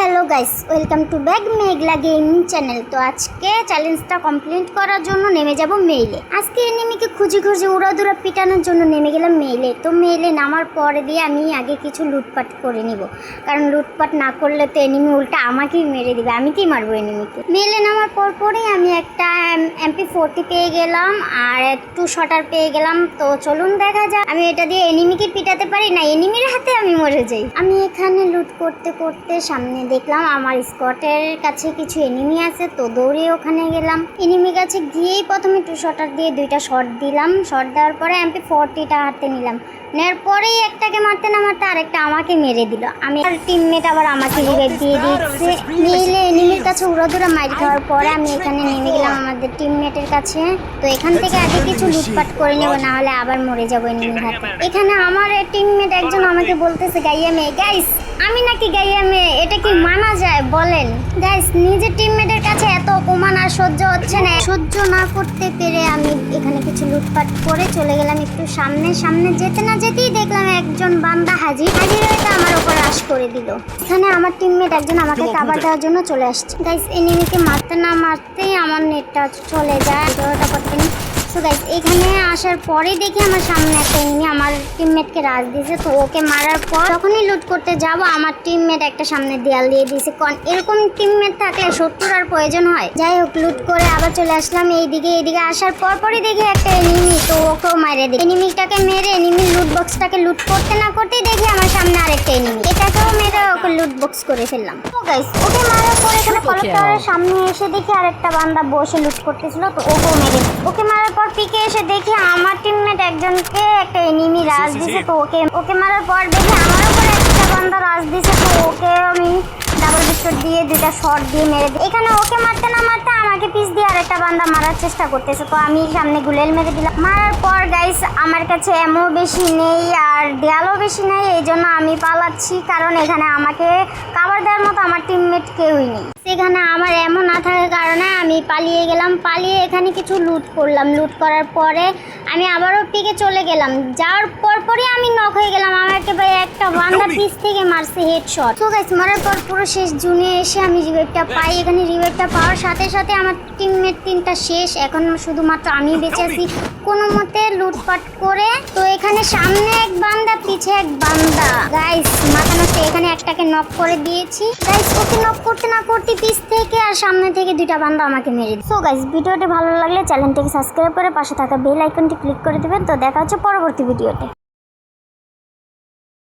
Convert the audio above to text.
Hello guys, welcome to back Meghla gaming channel. তো আজকে চ্যালেঞ্জটা কমপ্লিট করার জন্য নেমে যাব মেইলে। আজকে এনিমিকে খুঁজে খুঁজে উড়াদুরা পিটানোর জন্য নেমে গেলাম মেইলে। তো মেইলে নামার পরে দিয়ে আমি আগে কিছু লুটপাট করে নিব, কারণ লুটপাট না করলে তো এনিমি উল্টা আমাকেই মেরে দিবে। আমি কি মারবো এনিমিকে? মেইলে নামার পরেই আমি একটা MP40 পেয়ে গেলাম আর একটু শটার পেয়ে গেলাম। তো চলুন দেখা যাক আমি এটা দিয়ে এনিমিকে পিটাতে পারি না এনিমির হাতে আমি মরে যাই। আমি এখানে লুট করতে করতে সামনে দেখলাম আমার স্কটের কাছে কিছু এনিমি আছে, তো দৌড়ে ওখানে গেলাম। এনিমির কাছে গিয়েই প্রথমে টু শটার দিয়ে দুইটা শট দিলাম। শট দেওয়ার পরে MP40টা হাতে নিলাম। নেওয়ার পরেই একটাকে মারতে না মারতে আরেকটা আমাকে মেরে দিল। আমি আর টিমমেট আবার আমাকে রিভাইভ দিয়ে দিচ্ছে। মেইলে এনিমির কাছে উড়াদুরা মারি খাওয়ার পরে আমি এখানে নেমে গেলাম আমাদের টিমমেটের কাছে। তো এখান থেকে আগে কিছু লুটপাট করে নেব, না হলে আবার মরে যাবো এনিমির হাতে। এখানে আমার টিমমেট একজন আমাকে বলতেছে গাইয়া মেয়ে। গাইস, আমি নাকি গাইয়া মেয়ে? এটা কি মানা যায় বলেন? গাইস, নিজের টিমমেটের কাছে এত অপমান আর সহ্য হচ্ছে না। সহ্য না করতে পেরে আমি এখানে কিছু লুটপাট করে চলে গেলাম একটু সামনে যেতে না যেতেই দেখলাম একজন বান্দা হাজির হয়ে আমার উপর রাশ করে দিল। এখানে আমার টিমমেট একজন আমাকে কাভার দেওয়ার জন্য চলে আসছে। গাইস, এনিমিকে মারতে না মারতেই আমার নেটটা চলে যায়। ভিডিওটা করতে নি। সো গাইস, এখানে আসার পরে দেখি আমার সামনে একটা এনিমি আমার টিমমেটকে রাশ দিয়েছে। তো ওকে মারার পর যখনই লুট করতে যাব আমার টিমমেট একটা সামনে দেয়াল দিয়ে দিয়েছে। কারণ এরকম টিমমেট থাকলে শত্রুর আর প্রয়োজন হয়। যাই হোক, লুট করে আবার চলে আসলাম এইদিকে আসার পরই দেখি একটা এনিমি, তো ওকেও মারে দিই। এনিমিটাকে মেরে এনিমির লুট বক্সটাকে লুট করতে না করতেই দেখি আমার সামনে আরেকটা এনিমি, এটাকেও মেরে ওকে লুট বক্স করে ফেললাম। তো গাইস, ওকে মারার পর এখানে কলেক্টরের সামনে এসে দেখি আরেকটা বান্দা বসে লুট করতেছিল, তো ওকেও মেরে দিই। ওকে মারার পর পিকে এসে দেখি আমার টিমমেট একজনকে একটা এনিমি রাশ দিছে, তো ওকে মারার পর দেখি আমার উপরে একটা বান্দা রাশ দিছে, তো ওকে আমি ডাবল বিস্কুট দিয়ে দুইটা শট দিয়ে মেরে দিই। এখানে ওকে মারতে না মারতে আমাকে পিস দিয়ে আরেকটা বান্দা মারার চেষ্টা করতেছে, তো আমি সামনে গুলেল মেরে দিলাম। মারার পর গাইস, আমার কাছে এমও বেশি নেই আর দেয়ালও বেশি নেই, এই জন্য আমি পালাচ্ছি, কারণ এখানে আমাকে কাভার দেওয়ার মতো আমার টিমমেট কেউই নেই। সেখানে আমার এমন না থাকার কারণে আমি পালিয়ে গেলাম। পালিয়ে এখানে কিছু লুট করলাম। লুট করার পরে আমি আবারও পিকে চলে গেলাম। যাওয়ার পরই আমি নক হয়ে গেলাম। আমাকে ভাই একটা বান্দা পিস থেকে মারছে হেডশট। তো গাইস, মারার পর পুরো শেষ জুনে এসে আমি রিভাইভটা পাই। এখানে রিভাইভটা পাওয়ার সাথে সাথে আমার টিমমেট 3টা শেষ। এখন শুধুমাত্র আমি বেঁচে আছি কোনো মতে লুটপাট করে। তো এখানে সামনে এক বান্দা, পিছে এক বান্দা। গাইস, মাথা নষ্ট। এখানে একটাকে নক করে দিয়েছি। গাইস, ওকে নক করতে না করতে পিছ থেকে আর সামনে থেকে দুইটা বান্দা আমাকে মেরে দিল। সো গাইস, ভিডিওটি ভালো লাগলে চ্যানেলটিকে সাবস্ক্রাইব করে পাশে থাকা বেল আইকনটি ক্লিক করে দেবেন। তো দেখা হচ্ছে পরবর্তী ভিডিওতে।